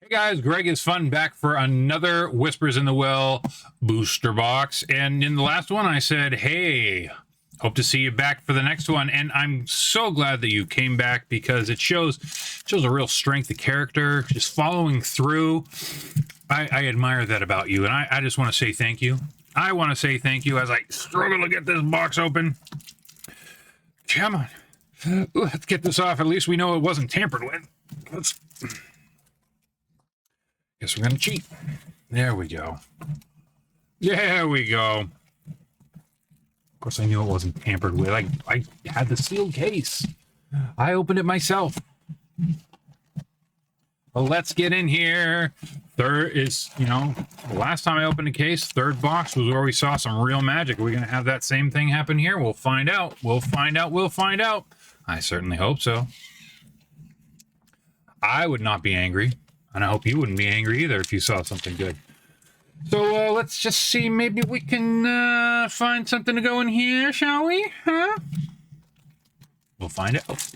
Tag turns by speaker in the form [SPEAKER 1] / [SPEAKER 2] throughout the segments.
[SPEAKER 1] Hey guys, Greg is Fun back for another Whispers in the Well booster box. And in the last one, I said, hey, hope to see you back for the next one. And I'm so glad that you came back because it shows a real strength of character, just following through. I admire that about you. And I just want to say thank you. I want to say thank you as I struggle to get this box open. Come on. Let's get this off. At least we know it wasn't tampered with. Guess we're going to cheat. There we go. There we go. Of course, I knew it wasn't tampered with. I had the sealed case. I opened it myself. Well, let's get in here. Third is, the last time I opened a case, third box was where we saw some real magic. Are we going to have that same thing happen here? We'll find out. We'll find out. We'll find out. I certainly hope so. I would not be angry. And I hope you wouldn't be angry either if you saw something good. So let's just see. Maybe we can find something to go in here, shall we? Huh? We'll find out.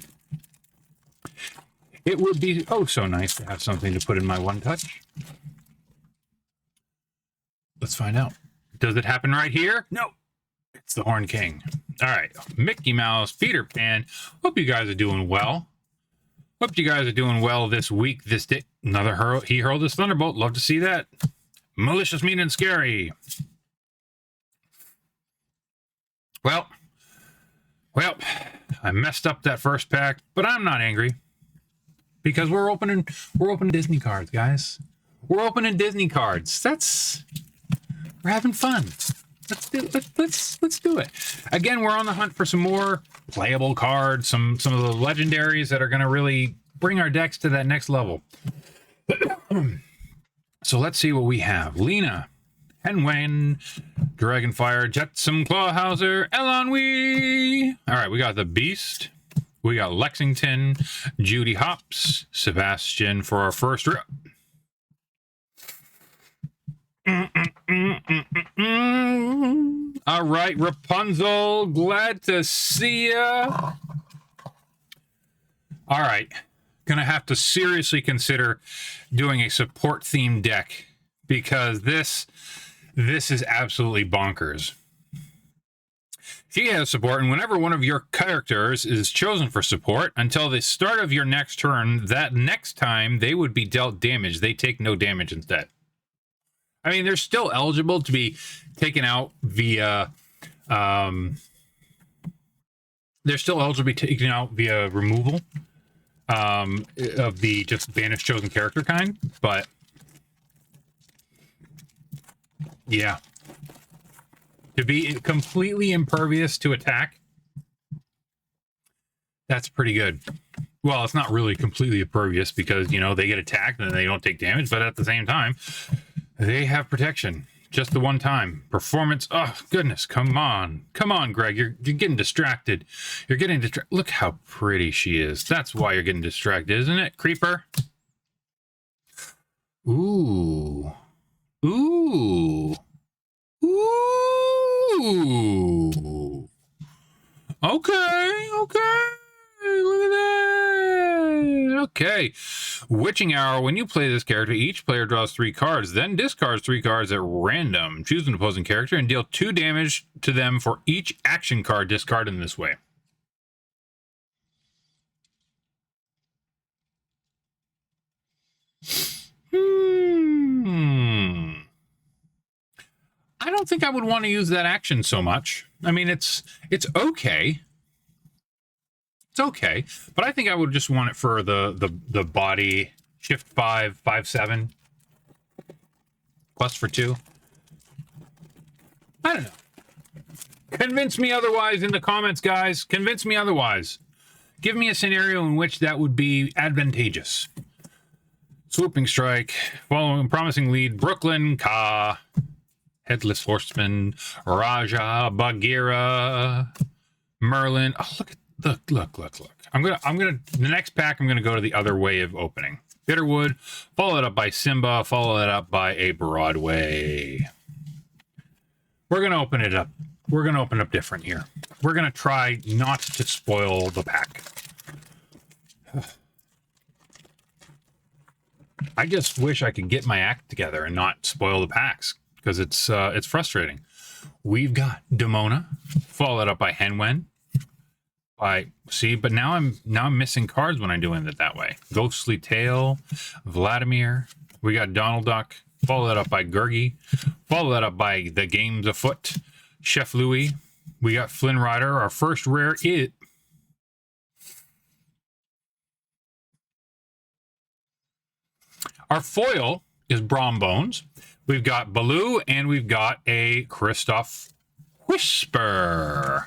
[SPEAKER 1] It would be so nice to have something to put in my One Touch. Let's find out. Does it happen right here? No. It's the Horn King. All right. Mickey Mouse, Peter Pan. Hope you guys are doing well. Hope you guys are doing well this week, this day. Another he hurled his thunderbolt. Love to see that. Malicious, mean, and scary. Well, I messed up that first pack, but I'm not angry because we're opening Disney cards, guys. We're opening Disney cards. We're having fun. Let's do it. Again, we're on the hunt for some more playable cards, some of the legendaries that are going to really bring our decks to that next level. So let's see what we have. Lena, Henwen, Dragonfire, Jetsam, Clawhauser, Elonwee. All right, we got the Beast. We got Lexington, Judy Hopps, Sebastian for our first rip. All right, Rapunzel, glad to see ya. All right, gonna have to seriously consider doing a support themed deck because this is absolutely bonkers. She has support, and whenever one of your characters is chosen for support, until the start of your next turn, that next time they would be dealt damage. They take no damage instead. I mean, they're still eligible to be taken out via removal of the just banished chosen character kind, but yeah, to be completely impervious to attack, that's pretty good. Well, it's not really completely impervious because they get attacked and they don't take damage, but at the same time they have protection just the one time. Performance. Oh, goodness. Come on, Greg. You're getting distracted. You're getting distracted. Look how pretty she is. That's why you're getting distracted, isn't it, Creeper? Ooh. Ooh. Ooh. Okay. Look at that. Okay. Witching Hour. When you play this character, each player draws 3 cards, then discards 3 cards at random. Choose an opposing character and deal 2 damage to them for each action card discarded in this way. I don't think I would want to use that action so much. I mean, it's okay. It's okay, but I think I would just want it for the body. Shift 5, 5/7. Quest for 2. I don't know. Convince me otherwise in the comments, guys. Convince me otherwise. Give me a scenario in which that would be advantageous. Swooping Strike. Following Promising Lead. Brooklyn. Ka. Headless Horseman. Raja. Bagheera. Merlin. Oh, look. I'm gonna the next pack I'm gonna go to the other way of opening. Bitterwood, follow it up by Simba, follow it up by a Broadway. We're gonna open it up. We're gonna open up different here. We're gonna try not to spoil the pack. I just wish I could get my act together and not spoil the packs, because it's frustrating. We've got Demona, followed up by Henwen. But now I'm missing cards when I'm doing it that way. Ghostly Tale, Vladimir. We got Donald Duck, follow that up by Gurgi, follow that up by The Games Afoot, Chef Louis. We got Flynn Rider. Our first rare is our foil is Brom Bones. We've got Baloo, and we've got a Christoph Whisper.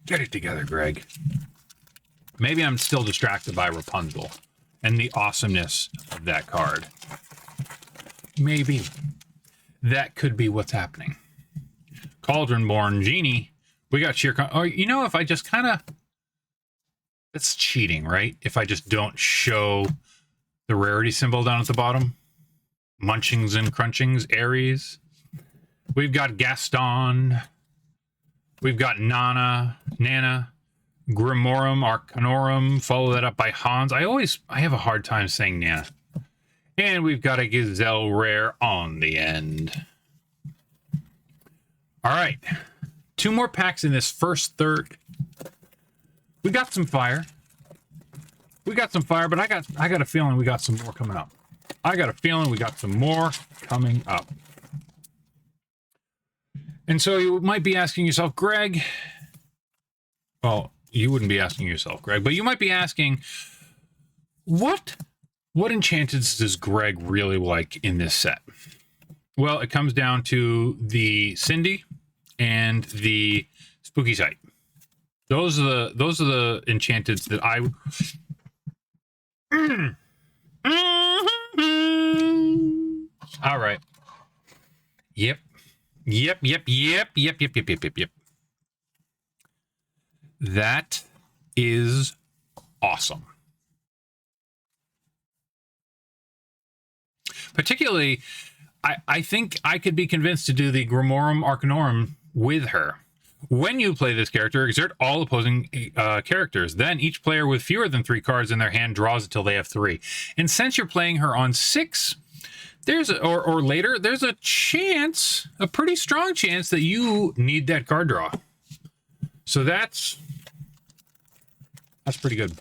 [SPEAKER 1] Get it together, Greg. Maybe I'm still distracted by Rapunzel and the awesomeness of that card. Maybe. That could be what's happening. Cauldron-born Genie. We got Sheer... Oh, you know, if I just kind of... That's cheating, right? If I just don't show the rarity symbol down at the bottom. Munchings and Crunchings, Aries. We've got Gaston. We've got Nana, Grimorum, Arcanorum. Follow that up by Hans. I have a hard time saying Nana. And we've got a Gazelle rare on the end. All right. 2 more packs in this first third. We got some fire. But I got a feeling we got some more coming up. And so you might be asking yourself, Greg, well, you wouldn't be asking yourself, Greg, but you might be asking, what enchantments does Greg really like in this set? Well, it comes down to the Cindy and the Spooky Sight. Those are the enchantments that I... All right. Yep. That is awesome. Particularly, I think I could be convinced to do the Grimorum Arcanorum with her. When you play this character, exert all opposing characters. Then each player with fewer than 3 cards in their hand draws until they have 3. And since you're playing her on 6, or later, there's a chance, a pretty strong chance, that you need that card draw. So that's pretty good.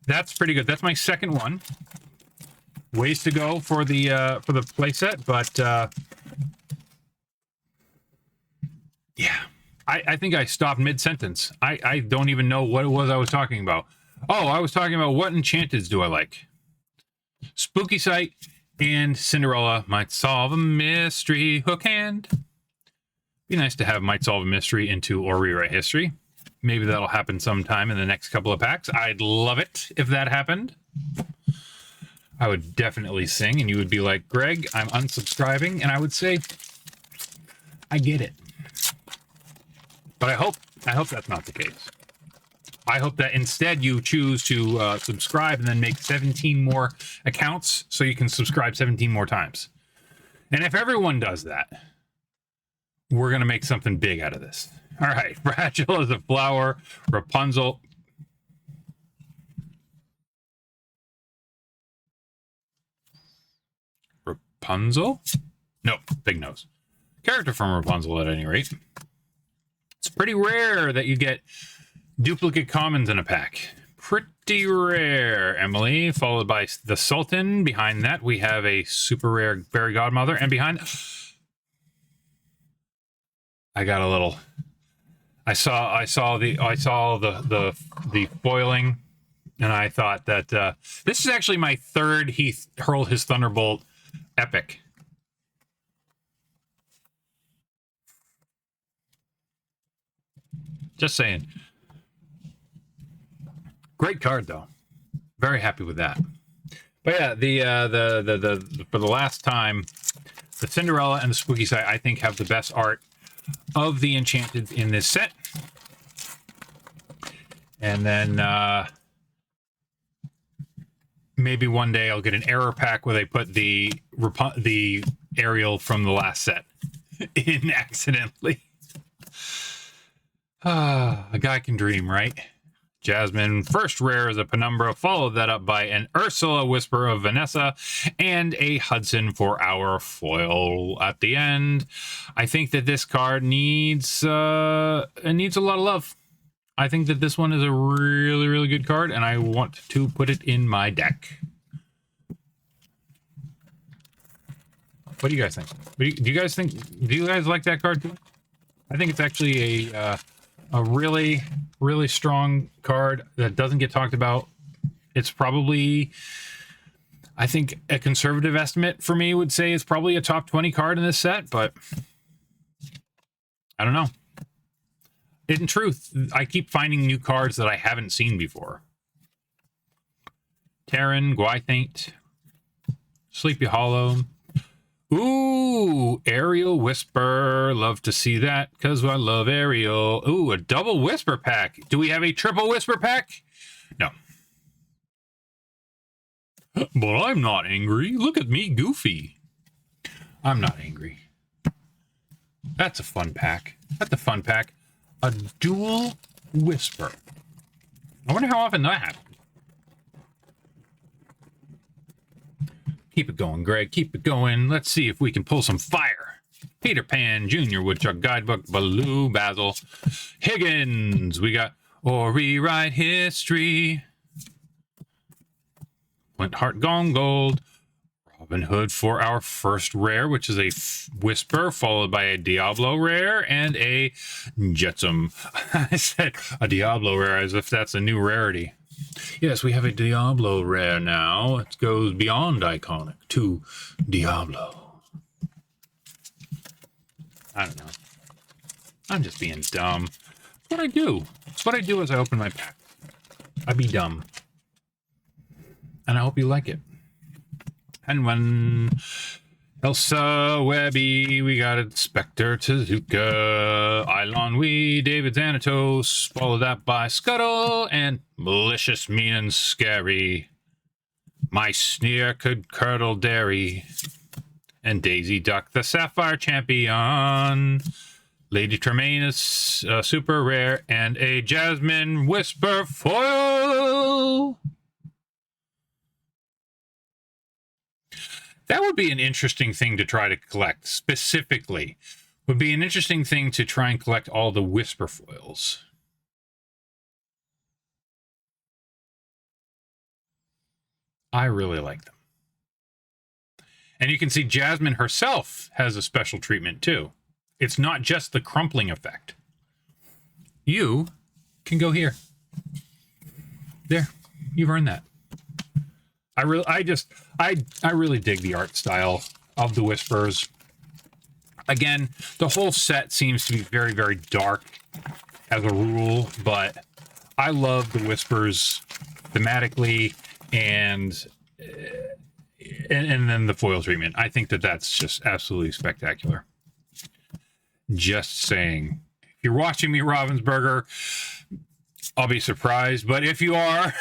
[SPEAKER 1] That's pretty good. That's my second one. Ways to go for the playset, but yeah, I think I stopped mid-sentence. I don't even know what it was I was talking about. Oh, I was talking about what enchantments do I like. Spooky Sight and Cinderella might solve a mystery. Hook hand. Be nice to have might solve a mystery into or rewrite history. Maybe that'll happen sometime in the next couple of packs. I'd love it if that happened. I would definitely sing, and you would be like, Greg, I'm unsubscribing, and I would say, I get it. But I hope that's not the case. I hope that instead you choose to subscribe and then make 17 more accounts so you can subscribe 17 more times. And if everyone does that, we're going to make something big out of this. All right. Fragile as a flower. Rapunzel. Rapunzel? No, big nose. Character from Rapunzel at any rate. It's pretty rare that you get duplicate commons in a pack. Pretty rare, Emily. Followed by the Sultan. Behind that, we have a super rare Fairy Godmother. And behind... I got a little... I saw the foiling, and I thought that this is actually my third he hurled his Thunderbolt epic. Just saying. Great card though. Very happy with that. But yeah, the for the last time, the Cinderella and the Spooky Sight I think have the best art of the enchanted in this set. And then maybe one day I'll get an error pack where they put the Ariel from the last set in accidentally. A guy can dream, right? Jasmine, first rare is a Penumbra, followed that up by an Ursula, Whisper of Vanessa, and a Hudson for our foil at the end. I think that this card needs a lot of love. I think that this one is a really, really good card, and I want to put it in my deck. What do you guys think? Do you guys like that card too? I think it's actually a really, really strong card that doesn't get talked about. It's probably, I think, a conservative estimate for me would say it's probably a top 20 card in this set, but I don't know. In truth, I keep finding new cards that I haven't seen before. Terran, Gwythaint, Sleepy Hollow. Ooh, Aerial Whisper. Love to see that because I love Aerial. Ooh, a double Whisper pack. Do we have a triple Whisper pack? No. But I'm not angry. Look at me, Goofy. I'm not angry. That's a fun pack. That's a fun pack. A dual Whisper. I wonder how often that happens. Keep it going, Greg. Keep it going. Let's see if we can pull some fire. Peter Pan, Junior Woodchuck, Guidebook, Baloo, Basil, Higgins. We got or rewrite history. Flint Heart Gone Gold. Robin Hood for our first rare, which is a Whisper, followed by a Diablo rare and a Jetsam. I said a Diablo rare as if that's a new rarity. Yes, we have a Diablo rare now. It goes beyond iconic to Diablo. I don't know. I'm just being dumb. That's what I do. That's what I do as I open my pack. I be dumb. And I hope you like it. And when Elsa, Webby, we got a Spectre, Tezuka, Eilon Wee, David Xanatos, follow that by Scuttle, and Malicious, Mean, and Scary. My Sneer could curdle dairy. And Daisy Duck, the Sapphire Champion. Lady Tremaine, super rare, and a Jasmine Whisper foil. That would be an interesting thing to try to collect, specifically. Would be an interesting thing to try and collect all the Whisper foils. I really like them. And you can see Jasmine herself has a special treatment, too. It's not just the crumpling effect. You can go here. There. You've earned that. I really dig the art style of the Whispers. Again, the whole set seems to be very, very dark as a rule, but I love the Whispers thematically and then the foil treatment. I think that that's just absolutely spectacular. Just saying. If you're watching me, Ravensburger, I'll be surprised, but if you are,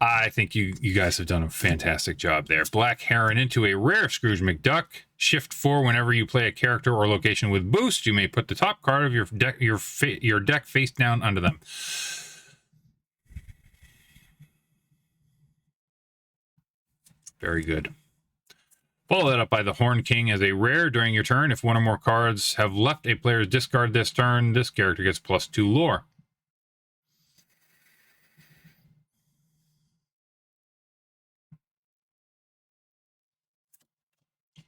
[SPEAKER 1] I think you guys have done a fantastic job there. Black Heron into a rare Scrooge McDuck. Shift 4 whenever you play a character or location with boost. You may put the top card of your deck face down under them. Very good. Follow that up by the Horn King as a rare during your turn. If one or more cards have left a player's discard this turn, this character gets +2 lore.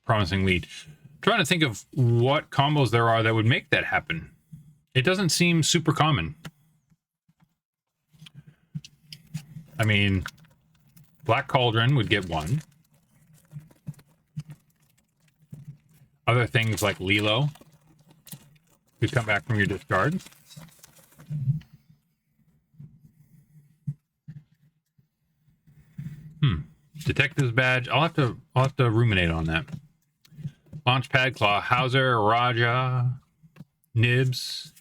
[SPEAKER 1] Promising lead. Trying to think of what combos there are that would make that happen. It doesn't seem super common. I mean, Black Cauldron would get one. Other things like Lilo could come back from your discard. Detective's Badge. I'll have to ruminate on that. Launchpad, Claw Hauser, Raja, Nibs.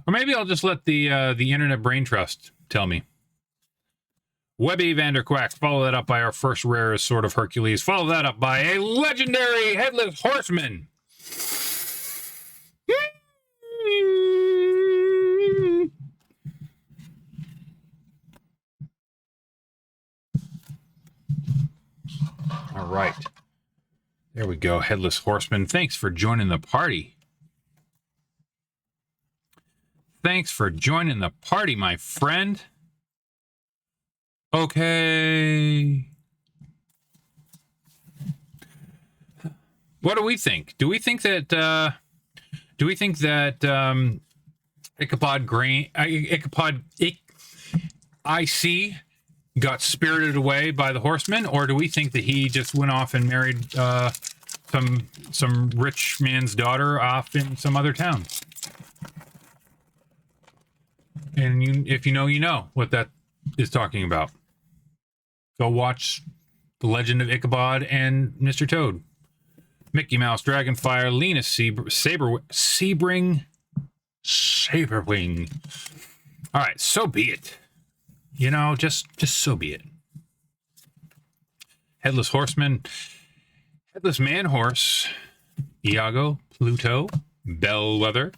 [SPEAKER 1] Or maybe I'll just let the Internet Brain Trust tell me. Webby Vanderquack. Follow that up by our first rarest Sword of Hercules. Follow that up by a legendary Headless Horseman. All right. There we go, Headless Horseman. Thanks for joining the party. Thanks for joining the party, my friend. Okay. What do we think? Do we think that Ichabod IC got spirited away by the horsemen, or do we think that he just went off and married some rich man's daughter off in some other town? And if you know what that is talking about. Go watch The Legend of Ichabod and Mr. Toad. Mickey Mouse, Dragonfire, Lena Sebring. All right, so be it. Just so be it. Headless Horseman, Headless Man Horse, Iago, Pluto, Bellwether,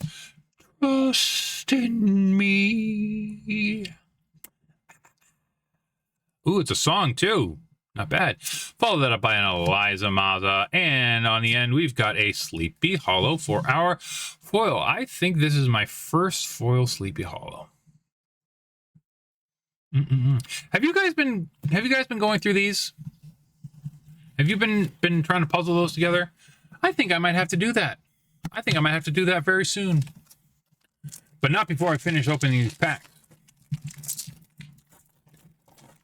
[SPEAKER 1] trust in me. Ooh, it's a song too. Not bad. Follow that up by an Eliza Maza. And on the end, we've got a Sleepy Hollow for our foil. I think this is my first foil Sleepy Hollow. Have you guys been going through these? Have you been trying to puzzle those together? I think I might have to do that. I think I might have to do that very soon. But not before I finish opening these packs.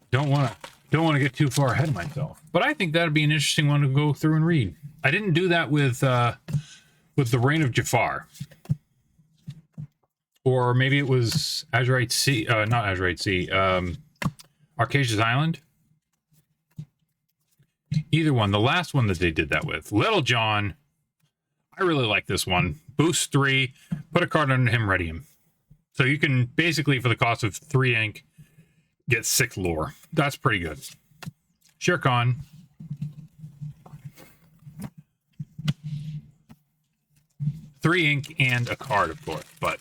[SPEAKER 1] Don't want to get too far ahead of myself. But I think that'd be an interesting one to go through and read. I didn't do that with the Reign of Jafar. Or maybe it was Azurite Sea, not Azurite Sea, Arcasia's Island. Either one. The last one that they did that with. Little John. I really like this one. Boost 3. Put a card under him, ready him. So you can basically, for the cost of 3 ink, get 6 lore. That's pretty good. Shere Khan. Three ink and a card, of course, but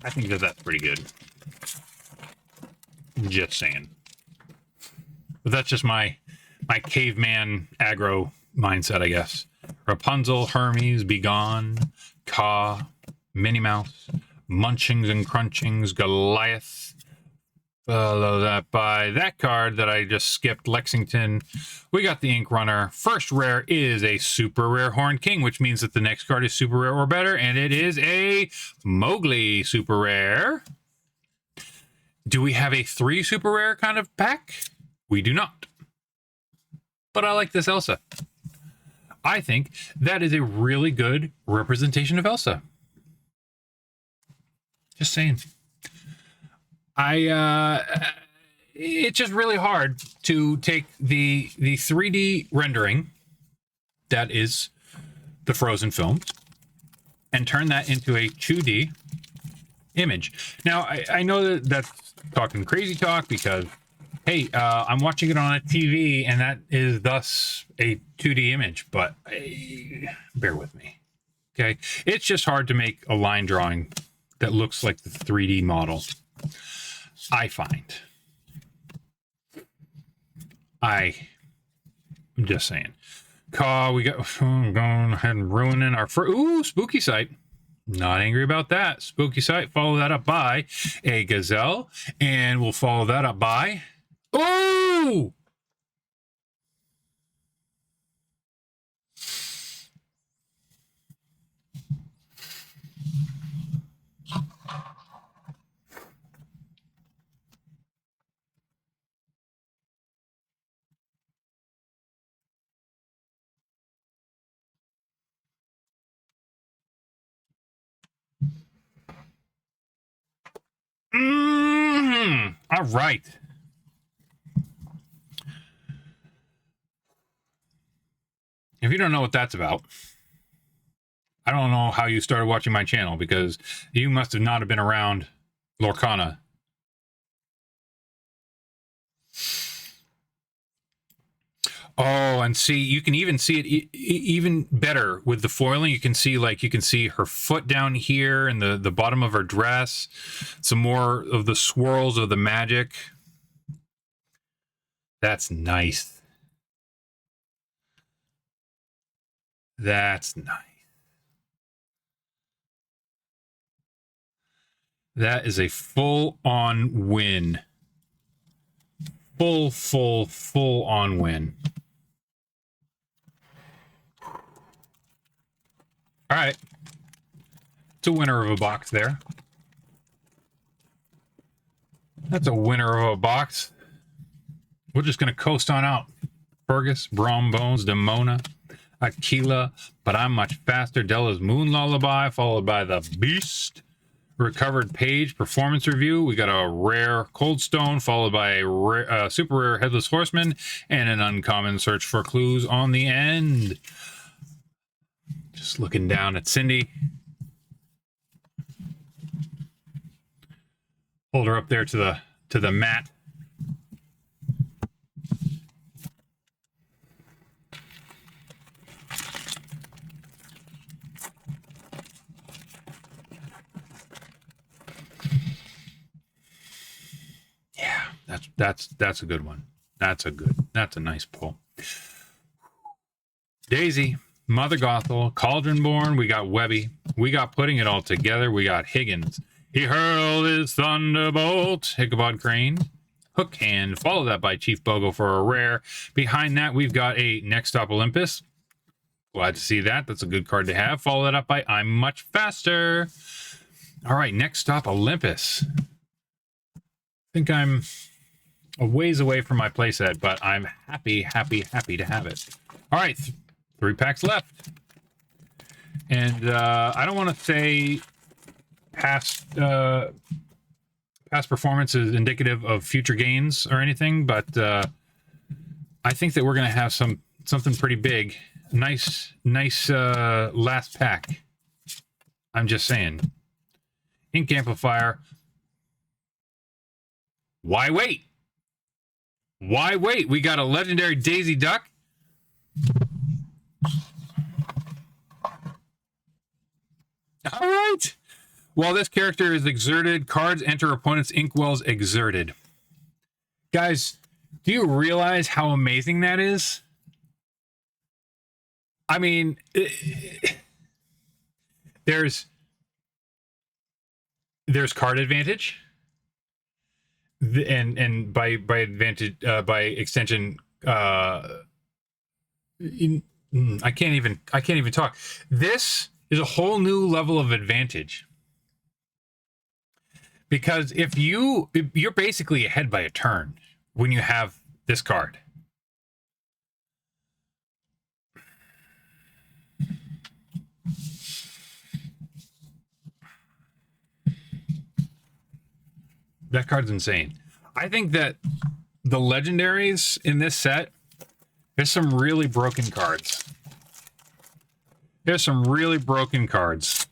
[SPEAKER 1] I think that's pretty good. Just saying. But that's just my caveman aggro mindset, I guess. Rapunzel, Hermes, Begone, Ka, Minnie Mouse, Munchings and Crunchings, Goliath. Follow that by that card that I just skipped, Lexington. We got the Ink Runner. First rare is a super rare Horned King, which means that the next card is super rare or better, and it is a Mowgli super rare. Do we have a 3 super rare kind of pack? We do not. But I like this Elsa. I think that is a really good representation of Elsa. Just saying. It's just really hard to take the 3D rendering that is the Frozen film and turn that into a 2D image. Now, I know that that's talking crazy talk because, hey, I'm watching it on a TV and that is thus a 2D image, but bear with me, okay? It's just hard to make a line drawing that looks like the 3D model. I find. I'm just saying. We got going ahead and ruining our spooky sight. Not angry about that. Spooky sight. Follow that up by a gazelle, and we'll follow that up by all right. If you don't know what that's about, I don't know how you started watching my channel because you must have not have been around Lorcana. Oh, and see, you can even see it even better with the foiling. You can see her foot down here and the bottom of her dress. Some more of the swirls of the magic. That's nice. That's nice. That is a full-on win. Full-on win. All right. It's a winner of a box there. That's a winner of a box. We're just going to coast on out. Fergus, Brom Bones, Demona, Aquila, but I'm much faster. Della's Moon Lullaby, followed by the Beast. Recovered Page Performance Review. We got a rare Cold Stone, followed by a rare, super rare Headless Horseman, and an uncommon Search for Clues on the end. Just looking down at Cindy. Hold her up there to the mat. That's a good one. That's a nice pull. Daisy, Mother Gothel, Cauldronborn, we got Webby, we got Putting It All Together, we got Higgins. He hurled his thunderbolt, Ichabod Crane, Hook Hand, follow that by Chief Bogo for a rare. Behind that, we've got a Next Stop Olympus. Glad to see that. That's a good card to have. Follow that up by I'm Much Faster. All right, Next Stop Olympus. I think I'm a ways away from my playset, but I'm happy to have it. All right, 3 packs left. And I don't want to say past performance is indicative of future gains or anything, but I think that we're going to have something pretty big. Nice last pack. I'm just saying. Ink Amplifier. Why wait? Why wait? We got a legendary Daisy Duck. All right. While this character is exerted, cards enter opponent's inkwells exerted. Guys, do you realize how amazing that is? I mean, there's card advantage. And by advantage, by extension, I can't even talk. This is a whole new level of advantage, because if you're basically ahead by a turn when you have this card. That card's insane. I think that the legendaries in this set, there's some really broken cards. There's some really broken cards.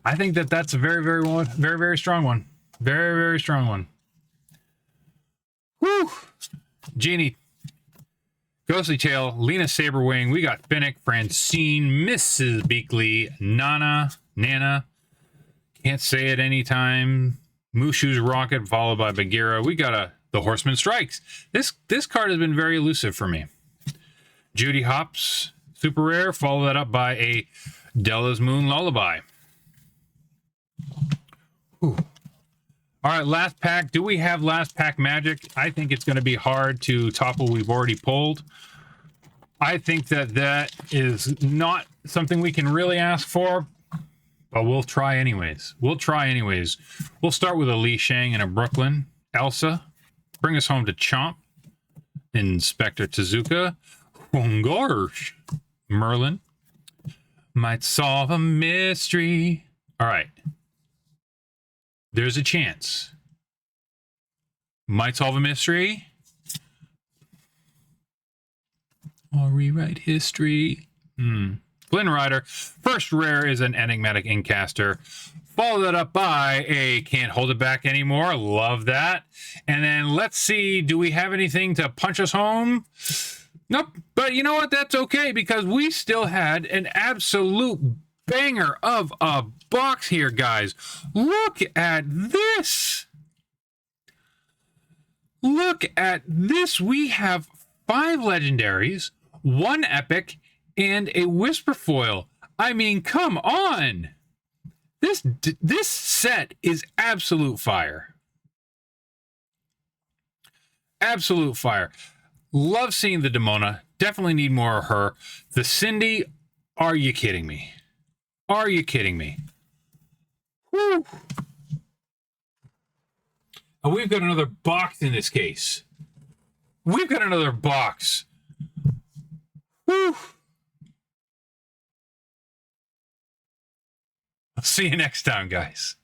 [SPEAKER 1] I think that that's a very strong one. Very strong one. Whew. Genie, Ghostly Tail, Lena Saberwing, we got Finnick, Francine, Mrs. Beakley, Nana, can't say it anytime. Mushu's Rocket, followed by Bagheera. We got the Horseman Strikes. This card has been very elusive for me. Judy Hopps, super rare. Follow that up by a Della's Moon Lullaby. Whew. All right, last pack. Do we have last pack magic? I think it's going to be hard to topple we've already pulled. I think that is not something we can really ask for. But we'll try anyways. We'll start with a Li Shang and a Brooklyn. Elsa. Bring us home to Chomp. Inspector Tezuka. Hungarsh. Merlin. Might solve a mystery. All right. There's a chance. Might solve a mystery. Or rewrite history. Flynn Rider. First rare is an Enigmatic Inkcaster. Follow that up by a Can't Hold It Back Anymore. Love that. And then let's see, do we have anything to punch us home? Nope. But you know what? That's okay, because we still had an absolute banger of a box here, guys. Look at this. Look at this. We have 5 legendaries, one epic, and a Whisper foil. I mean, come on. This set is absolute fire. Absolute fire. Love seeing the Demona. Definitely need more of her. The Cindy, are you kidding me? Are you kidding me? Whew. And we've got another box in this case. We've got another box. Whew. I'll see you next time, guys.